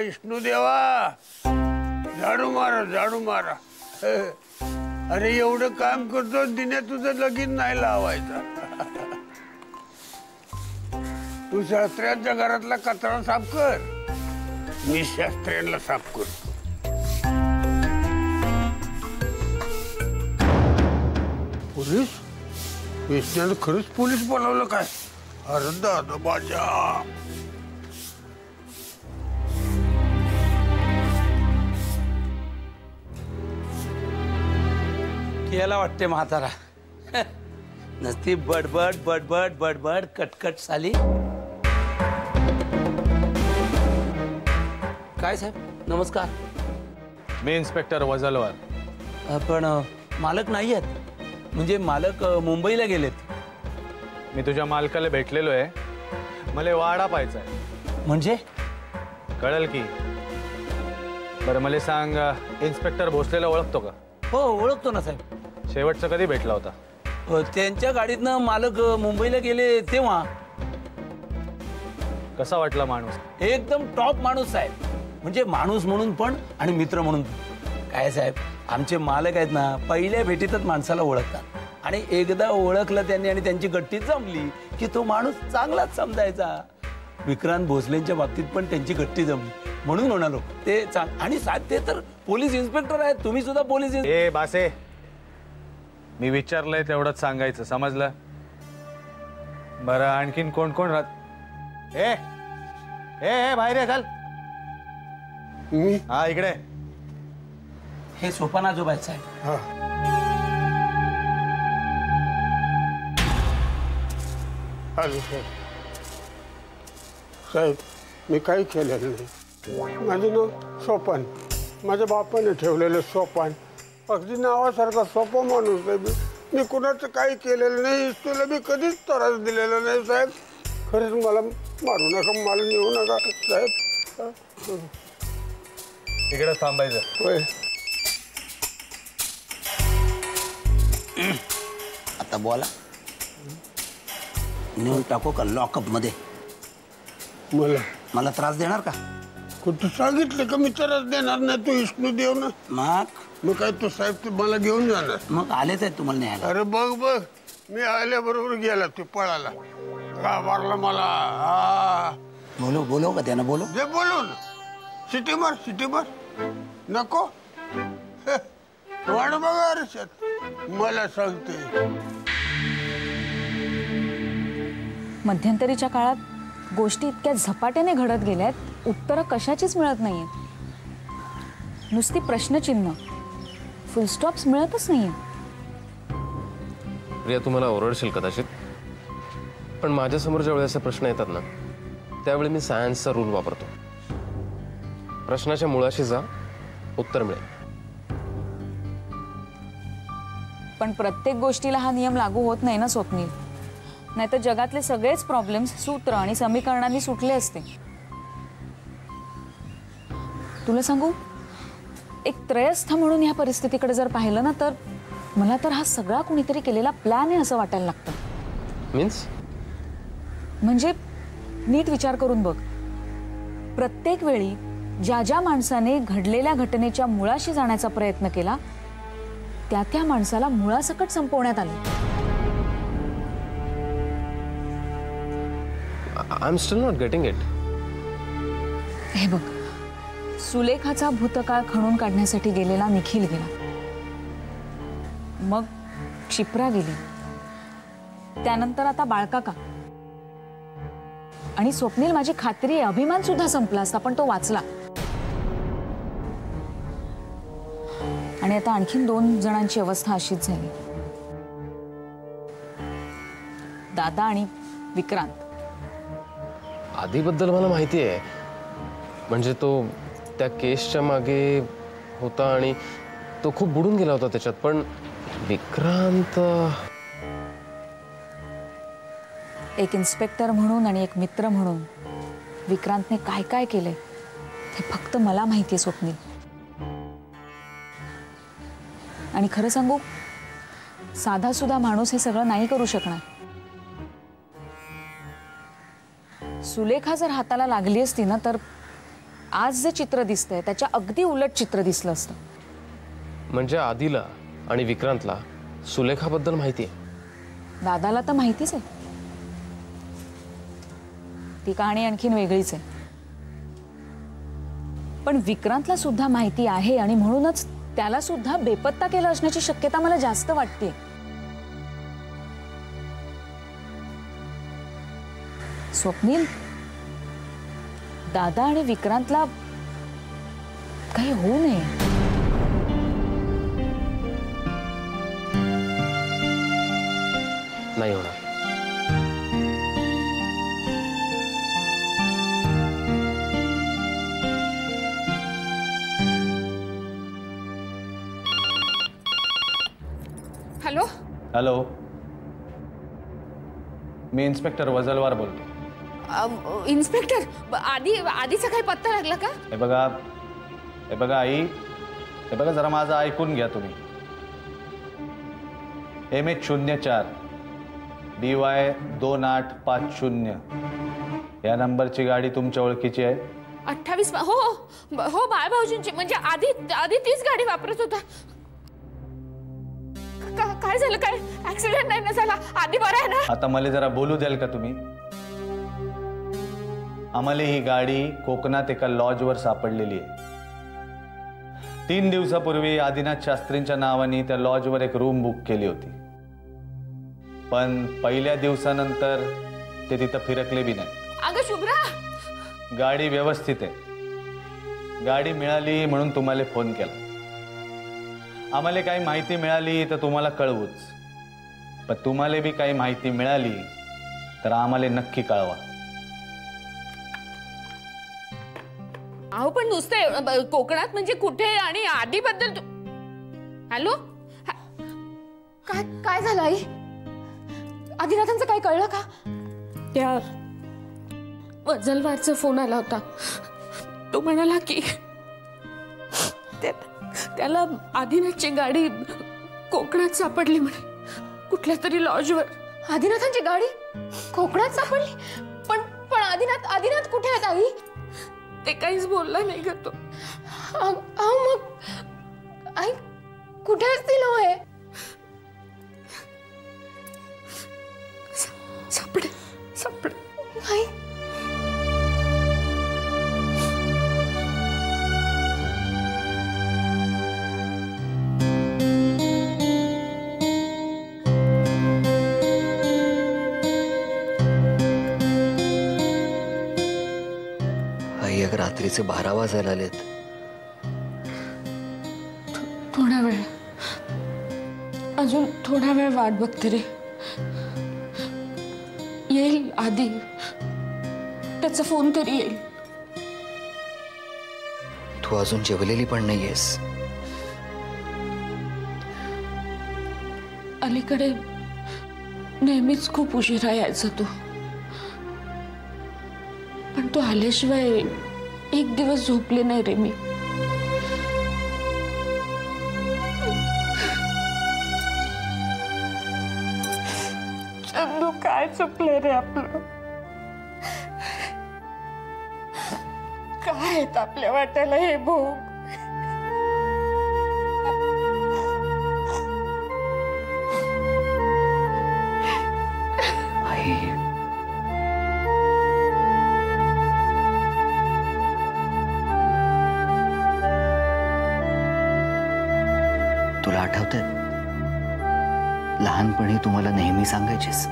विष्णू देवा, झाडू मारा झाडू मारा. अरे एवढं काम करतो, दिने तुझं लगीन नाही लावायचा. तू शास्त्र्यांच्या घरातला कचरा साफ कर, मी शास्त्र्यांना साफ करतो. पोलीस? विष्णूने खरंच पोलीस बोलावलं काय? अरे दादा बाजा. केला वाटते म्हातारा. नसती बडबड बडबड बडबड कटकट साली. काय साहेब नमस्कार. मी इन्स्पेक्टर वजलवार. पण मालक नाही आहेत. म्हणजे मालक मुंबईला गेलेत. मी तुझ्या मालकाला भेटलेलो आहे. मला वाडा पाहायचा आहे. म्हणजे कळलं की. बरं मला सांग, इन्स्पेक्टर भोसलेला ओळखतो का? हो ओळखतो ना साहेब. शेवटचा कधी भेटला होता? त्यांच्या गाडीतनं मालक मुंबईला गेले तेव्हा. कसा वाटला माणूस? एकदम टॉप माणूस साहेब. म्हणजे माणूस म्हणून पण आणि मित्र म्हणून पण. काय साहेब आमचे मालक आहेत ना, पहिल्या भेटीतच माणसाला ओळखतात. आणि एकदा ओळखलं त्यांनी आणि त्यांची गट्टी जमली की तो माणूस चांगलाच समजायचा. विक्रांत भोसलेंच्या बाबतीत पण त्यांची गट्टी जमली म्हणून म्हणालो ते आणि साहेब ते तर पोलीस इन्स्पेक्टर आहेत. तुम्ही सुद्धा पोलीस. ए बासे, मी विचारलंय तेवढंच सांगायचं, समजलं? बरं आणखीन कोण कोण राहत? ए ए बाहेर ये, चल. हा इकडे. हे सोपान आजोबा आहेत साहेब. साहेब मी काही केलेलं नाही. माझं नाव सोपान. माझ्या बापाने ठेवलेलं सोपान. अगदी नावासारखा सोपा माणूस आहे. मी कुणाचं काही केलेलं नाही. तुला मी कधीच त्रास दिलेला नाही साहेब. खरंच मला मारू नका, मला नेऊ नका साहेब. इकडे थांबायचं. होय. आता बोला. नेऊन टाकू का लॉकअप मध्ये? मला त्रास देणार का? तू सांगितलं का मी त्रास देणार नाही? तू विष्णू देव ना. मग काय तू साहेब तू मला घेऊन जाणार? मग आलेच आहेत तुम्हाला न्यायला. अरे बघ बघ, मी आल्याबरोबर गेला तू पळाला. घाबरला मला. बोलो का त्यानं? बोलो जे बोलून सिटी मार नको. वाढ बघा अरे मला सांगते. मध्यंतरीच्या काळात गोष्टी इतक्या झपाट्याने घडत गेल्यात, उत्तरं कशाचीच मिळत नाहीये. नुसती प्रश्नचिन्ह, फुलस्टॉप्स मिळतच नाहीये. प्रिया तुम्हाला ओरडशील कदाचित, पण माझ्यासमोर ज्यावेळी असे प्रश्न येतात ना, त्यावेळी मी सायन्सचा रूल वापरतो. प्रश्नाच्या मुळाशी जा, उत्तर मिळेल. पण प्रत्येक गोष्टीला हा नियम लागू होत नाही ना स्वप्नील. नाहीतर जगातले सगळेच प्रॉब्लेम्स सूत्र आणि समीकरणांनी सुटले असते. तुला सांगू, एक त्रयस्थ म्हणून ह्या परिस्थितीकडे जर पाहिलं ना, तर मला तर हा सगळा कुणीतरी केलेला प्लॅन आहे असं वाटायला लागतं. मीन्स? म्हणजे नीट विचार करून बघ. प्रत्येक वेळी ज्या ज्या माणसाने घडलेल्या घटनेच्या मुळाशी जाण्याचा प्रयत्न केला, त्या माणसाला मुळासकट संपवण्यात आलं. I'm still not getting it. हे बघ, सुलेखाचा भूतकाळ खणून काढण्यासाठी गेलेला निखिल गेला. मग क्षिप्रा गेली. त्यानंतर आता बाळकाका. आणि स्वप्नील, माझी खात्री आहे अभिमान सुद्धा संपला असता, पण तो वाचला. आणि आता आणखीन 2 जणांची अवस्था अशीच झाली. दादा आणि विक्रांत. आधीबद्दल मला माहिती आहे. म्हणजे तो त्या केसच्या मागे होता आणि तो खूप बुडून गेला होता त्याच्यात. पण विक्रांत, एक इन्स्पेक्टर म्हणून आणि एक मित्र म्हणून विक्रांतने काय काय केलंय ते फक्त मला माहिती आहे स्वप्नील. आणि खरं सांगू, साधा सुद्धा माणूस हे सगळं नाही करू शकणार. सुलेखा जर हाताला लागली असती ना, तर आज जे चित्र दिसतंय त्याच्या अगदी उलट चित्र दिसलं असतं. म्हणजे आदिला आणि विक्रांतला सुलेखाबद्दल माहिती आहे. दादाला तर माहितीच आहे. ती कहाणी आणखीन वेगळीच आहे. पण विक्रांतला सुद्धा माहिती आहे आणि म्हणूनच त्याला सुद्धा बेपत्ता केलं असण्याची शक्यता मला जास्त वाटते. स्वप्नील, दादा आणि विक्रांतला काही होऊ नये. नाही होणार. हॅलो हॅलो, मी इन्स्पेक्टर वजलवार बोलतो. इन्स्पेक्टर, आधीचा काही पत्ता लागला का? हे बघा आई, हे बघा जरा माझं ऐकून घ्या तुम्ही. MH04 DY 2850 या नंबरची गाडी तुमच्या ओळखीची आहे? 28. हो हो, बाळभाऊजींची. म्हणजे आधी तीच गाडी वापरत होता. काय झालं? काय ऍक्सिडेंट नाही ना झाला? आधी बरं आहे ना? आता मला जरा बोलू द्याल का तुम्ही? आम्हाला ही गाडी कोकणात एका लॉजवर सापडलेली आहे. 3 दिवसापूर्वी आदिनाथ शास्त्रींच्या नावाने त्या लॉजवर एक रूम बुक केली होती. पण पहिल्या दिवसानंतर ते तिथं फिरकले बी नाही. अगं शुभ्रा, गाडी व्यवस्थित आहे. गाडी मिळाली म्हणून तुम्हाला फोन केला. आम्हाला काही माहिती मिळाली तर तुम्हाला कळवूच. पण तुम्हाला बी काही माहिती मिळाली तर आम्हाला नक्की कळवा. अहो पण नुसते कोकणात म्हणजे कुठे आणि आधीबद्दल हॅलो, काय झालं आई? आदिनाथांचं काही कळलं का? त्या वजलवारचा फोन आला होता. तो म्हणाला की त्याला आदिनाथची गाडी कोकणात सापडली म्हणे, कुठल्या तरी लॉजवर. आदिनाथांची गाडी कोकणात सापडली? पण आदिनाथ कुठे आहेत आई? ते काहीच बोलला नाही का तो. मग आई कुठे असतील होय? सापडे आई. रात्रीचे 12 वाजायला आलेत. थोडा वेळ, अजून थोडा वेळ वाट बघते रे. येईल आधी, त्याचा फोन तरी येईल. तू अजून जेवलेली पण नाहीयेस. अलीकडे नेहमीच खूप उशिरा यायचा तो. पण तो आल्याशिवाय एक दिवस झोपले नाही रे मी. चंदू, काय चुकले रे आपलं? काय आहेत आपल्या वाट्याला हे भोग? तुला आठवतंय लहानपणी तुम्हाला नेहमी सांगायचीस,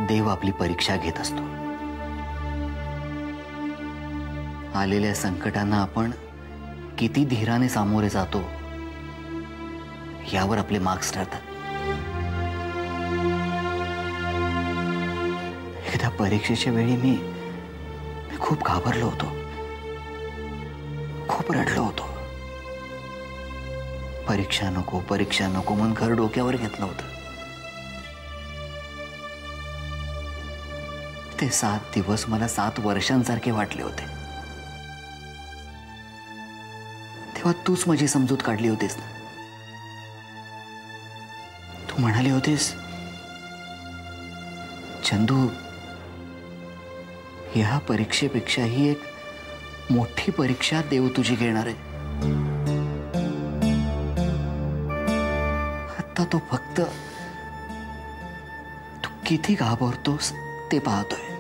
देव आपली परीक्षा घेत असतो. आलेल्या संकटांना आपण किती धीराने सामोरे जातो यावर आपले मार्क्स ठरतात. एकदा परीक्षेच्या वेळी मी खूप घाबरलो होतो, खूप रडलो होतो. परीक्षा नको म्हणून घर डोक्यावर घेतलं होतं. ते 7 दिवस मला 7 वर्षांसारखे वाटले होते. तेव्हा तूच माझी समजूत काढली होतीस ना. तू म्हणाली होतीस, चंदू ह्या परीक्षेपेक्षाही एक मोठी परीक्षा देव तुझी घेणार आहे. आता तो फक्त तू किती घाबरतोस ते पाहतोय.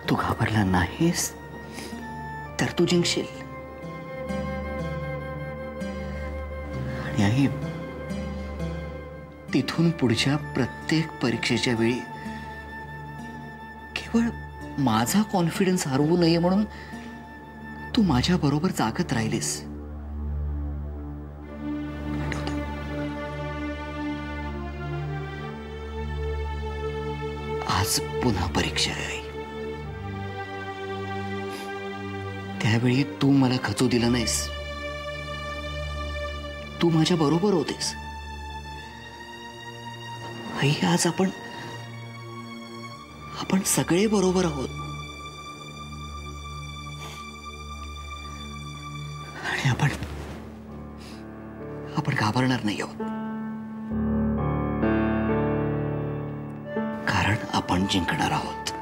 तू घाबरला नाहीस तर तू जिंकशील. आणि आई, तिथून पुढच्या प्रत्येक परीक्षेच्या वेळी केवळ माझा कॉन्फिडन्स हरवू नये म्हणून तू माझ्या बरोबर जागत राहिलीस. आज पुन्हा परीक्षा आहे आई. त्यावेळी तू मला खचू दिलं नाहीस. तू माझ्या बरोबर होतेस. आई, आज आपण सगळे बरोबर आहोत. आणि आपण घाबरणार नाही आहोत, कारण आपण जिंकणार आहोत.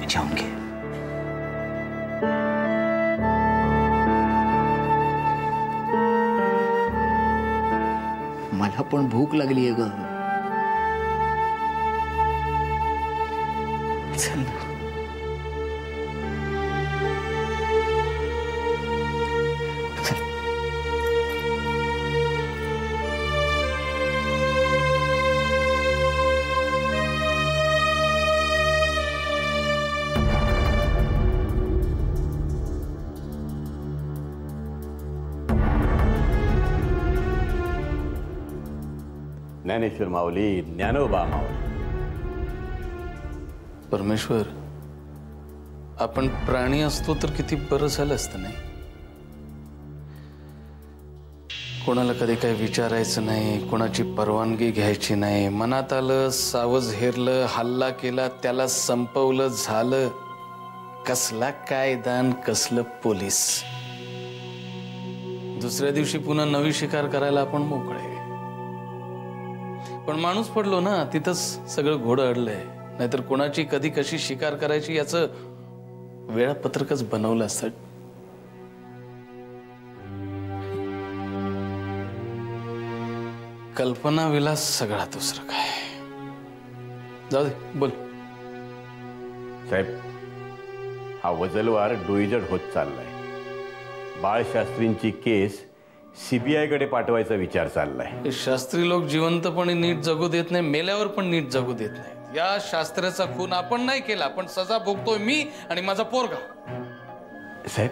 जाऊन घे. मला पण भूक लागली आहे ग. चल ना. चल. ज्ञानेश्वर माऊली, ज्ञानोबा माऊली. परमेश्वर, आपण प्राणी असतो तर किती बरं झालं असतं नाही. कोणाला कधी काही विचारायचं नाही, कोणाची परवानगी घ्यायची नाही. मनात आलं, सावज हेरलं, हल्ला केला, त्याला संपवलं, झालं. कसला कायदान, कसलं पोलीस. दुसऱ्या दिवशी पुन्हा नवी शिकार करायला आपण मोकळे. पण माणूस पडलो ना, तिथंच सगळं घोडं अडलंय. नाहीतर कोणाची कधी कशी शिकार करायची याचं वेळापत्रकच बनवलं असतं. कल्पना विलास सगळा, दुसरं काय. जाऊ दे, बोल. साहेब, हा वजलवार डोईजड होत चाललाय. बाळशास्त्रींची केस CBI कडे पाठवायचा विचार चाललाय. शास्त्री लोक जिवंतपणे नीट जगू देत नाही, मेल्यावर पण नीट जगू देत नाही. या शास्त्राचा खून आपण नाही केला, पण सजा भोगतोय मी आणि माझा पोरगा. साहेब,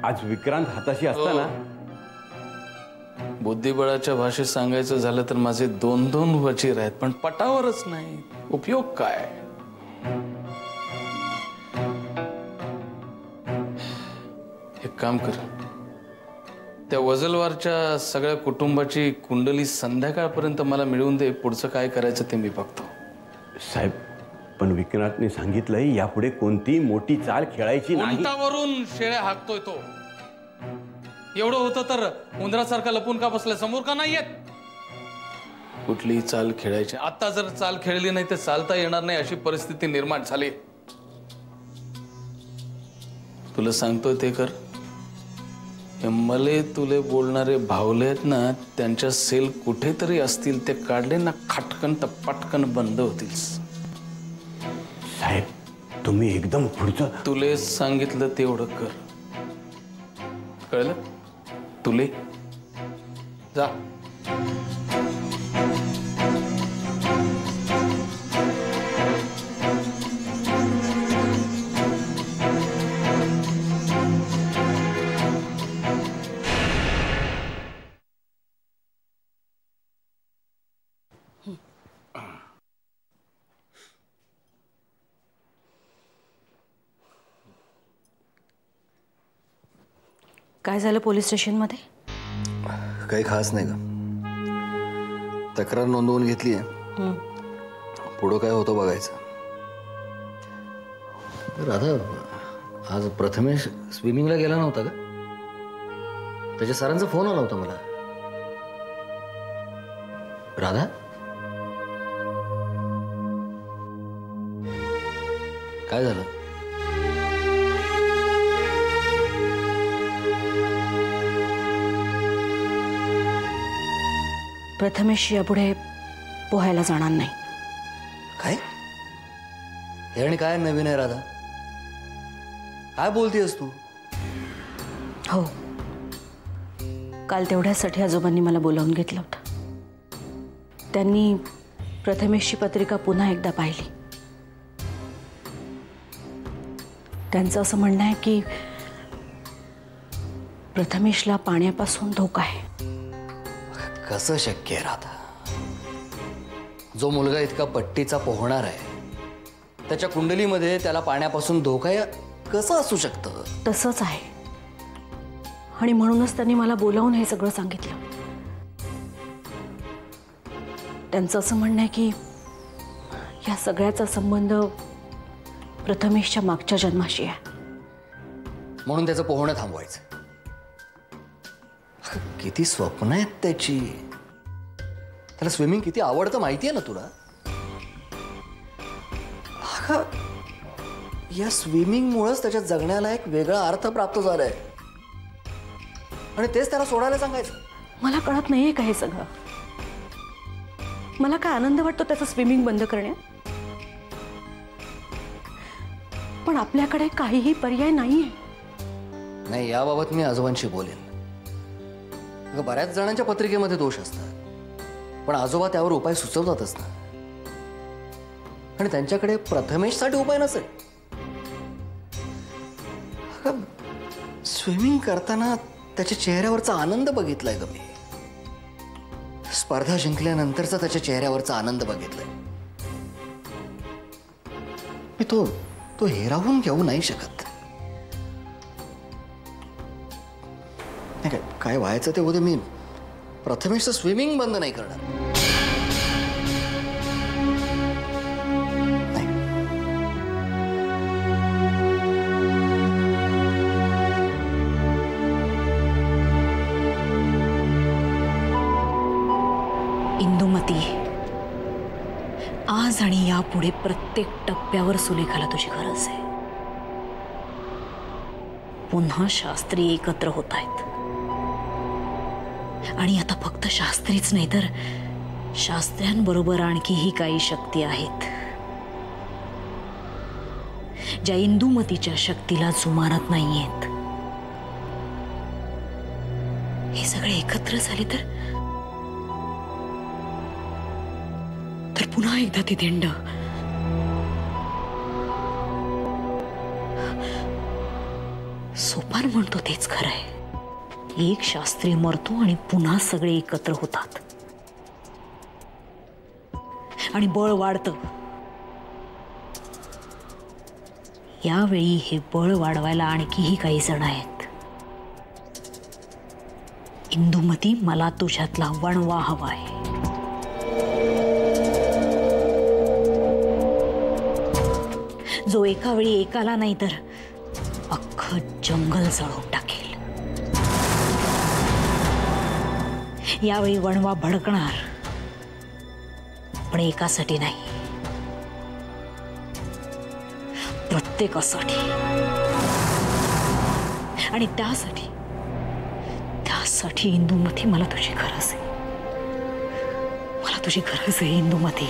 आज विक्रांत हाताशी असताना बुद्धिबळाच्या भाषेत सांगायचं झालं तर माझे 2-2 वचीर आहेत, पण पटावरच नाही. उपयोग काय? एक काम कर, त्या वजलवारच्या सगळ्या कुटुंबाची कुंडली संध्याकाळपर्यंत मला मिळवून दे. पुढचं काय करायचं ते मी बघतो. साहेब, पण विक्रांतने सांगितलंय यापुढे कोणती मोठी चाल खेळायची नाही. उंटावरून शेळ्या हाकतोय तो. एवढं होतं तर उंदरासारखा लपून का बसलाय? समोर का नाही येत? कुठलीही चाल खेळायची. आता जर चाल खेळली नाही तर चालता येणार नाही अशी परिस्थिती निर्माण झाली. तुला सांगतोय ते कर. मले तुले बोलणारे भावले आहेत ना, त्यांच्या सेल कुठेतरी असतील, ते काढले ना खटकन तर पटकन बंद होतील. साहेब, तुम्ही एकदम पुढचं. तुले सांगितलं तेवढं कर. कळलं? तुले जा. काय झालं पोलीस स्टेशनमध्ये? काही खास नाही का. तक्रार नोंदवून घेतली आहे. पुढं काय होतं बघायचं. राधा, आज प्रथमेश स्विमिंगला गेला नव्हता का? त्याच्या सरांचा फोन आला होता मला. राधा, काय झालं? प्रथमेश यापुढे पोहायला जाणार नाही. काय? हे आणि काय नवीन आहे राधा? काय बोलतेस तू? हो, काल तेवढ्यासाठी आजोबांनी मला बोलावून घेतलं होतं. त्यांनी प्रथमेशची पत्रिका पुन्हा एकदा पाहिली. त्यांचं असं म्हणणं आहे की प्रथमेशला पाण्यापासून धोका आहे. कसं शक्य आहे राधा? जो मुलगा इतका पट्टीचा पोहणार आहे त्याच्या कुंडलीमध्ये त्याला पाण्यापासून धोका कसं असू शकतं? तसंच आहे आणि म्हणूनच त्यांनी मला बोलावून हे सगळं सांगितलं. त्यांचं असं म्हणणं आहे की या सगळ्याचा संबंध प्रथमेशच्या मागच्या जन्माशी आहे. म्हणून त्याचं पोहणं थांबवायचं. किती स्वप्न आहेत त्याची. त्याला स्विमिंग किती आवडतं माहिती आहे ना तुला? या स्विमिंगमुळेच त्याच्या जगण्याला एक वेगळा अर्थ प्राप्त झालाय आणि तेच त्याला सोडायला सांगायचं. मला कळत नाहीये का हे सगळं? मला काय आनंद वाटतो त्याचं स्विमिंग बंद करण्यात, पण आपल्याकडे काहीही पर्याय नाहीये. नाही, याबाबत मी आजोबांशी बोलेन. बऱ्याच जणांच्या पत्रिकेमध्ये दोष असतात, पण आजोबा त्यावर उपाय सुचवतातच ना. आणि त्यांच्याकडे प्रथमेशसाठी उपाय नसेल. स्विमिंग करताना त्याच्या चेहऱ्यावरचा आनंद बघितलाय ग मी. स्पर्धा जिंकल्यानंतरचा त्याच्या चेहऱ्यावरचा आनंद बघितलाय मी. तो हिरावून घेऊ नाही शकत. काय व्हायचं ते होते. मी प्रथमेशचं स्विमिंग बंद नाही करणार. इंदुमती, आज आणि यापुढे प्रत्येक टप्प्यावर सुलेखाला तुझी गरज आहे. पुन्हा शास्त्री एकत्र होत आहेत आणि आता फक्त शास्त्रीच नाही तर शास्त्र्यांबरोबर आणखीही काही शक्ती आहेत ज्या इंदुमतीच्या शक्तीला जुमानत नाहीयेत. हे सगळे एकत्र झाले तर पुन्हा एकदा ती दिंड सोपान म्हणतो तेच खरं आहे. एक शास्त्री मरतो आणि पुन्हा सगळे एकत्र होतात आणि बळ वाढतं. यावेळी हे बळ वाढवायला आणखीही काही जण आहेत. इंदुमती, मला तुझ्यातला वणवा हवाय. जो एका वेळी एकाला नाही तर अख्खं जंगल जळून टाकेल. यावेळी वणवा भडकणार, पण एकासाठी नाही, प्रत्येकासाठी. आणि त्यासाठी इंदुमती, मला तुझी गरज आहे. मला तुझी गरज आहे इंदुमती.